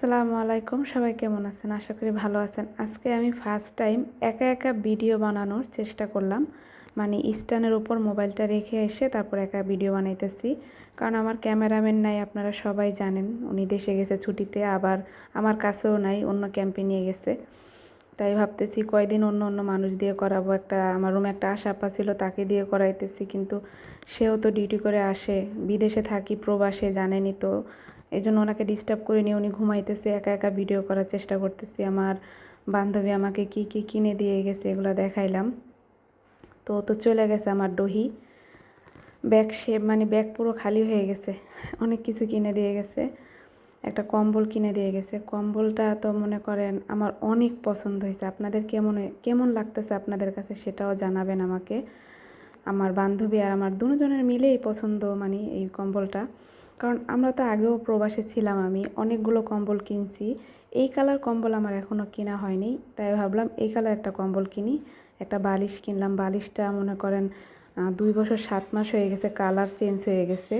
আসসালামু আলাইকুম, সবাই কেমন আছেন? আশা করি ভালো আছেন। আজকে আমি ফার্স্ট টাইম একা একা ভিডিও বানানোর চেষ্টা করলাম। মানে স্ট্যান্ডের উপর মোবাইলটা রেখে এসে তারপর একা ভিডিও বানাইতেছি। কারণ আমার ক্যামেরাম্যান নাই, আপনারা সবাই জানেন। উনি দেশে গেছে ছুটিতে, আবার আমার কাছেও নাই, অন্য ক্যাম্পে নিয়ে গেছে। তাই ভাবতেছি কয়দিন অন্য অন্য মানুষ দিয়ে করাবো। আমার রুমে একটা আশা আপা ছিল, তাকে দিয়ে করাইতেছি, কিন্তু সেও তো ডিউটি করে আসে, বিদেশে থাকি, প্রবাসে, জানেনই তো। এই জন্য ওনাকে ডিস্টার্ব করে নিয়ে উনি ঘুমাইতেছে, একা একা ভিডিও করার চেষ্টা করতেছি। আমার বান্ধবী আমাকে কি কি কিনে দিয়ে গেছে এগুলো দেখাইলাম। তো চলে গেছে আমার দহি ব্যাগ, মানে ব্যাগ পুরো খালি হয়ে গেছে। অনেক কিছু কিনে দিয়ে গেছে। একটা কম্বল কিনে দিয়ে গেছে। কম্বলটা তো মনে করেন আমার অনেক পছন্দ হয়েছে। আপনাদের কেমন লাগতেছে আপনাদের কাছে সেটাও জানাবেন আমাকে। আমার বান্ধবী আর আমার দুজনের মিলেই পছন্দ, মানে এই কম্বলটা। কারণ আমরা তো আগেও প্রবাসে ছিলাম, আমি অনেকগুলো কম্বল কিনছি। এই কালার কম্বল আমার এখনও কেনা হয়নি, তাই ভাবলাম এই কালার একটা কম্বল কিনি। একটা বালিশ কিনলাম। বালিশটা মনে করেন 2 বছর 7 মাস হয়ে গেছে, কালার চেঞ্জ হয়ে গেছে।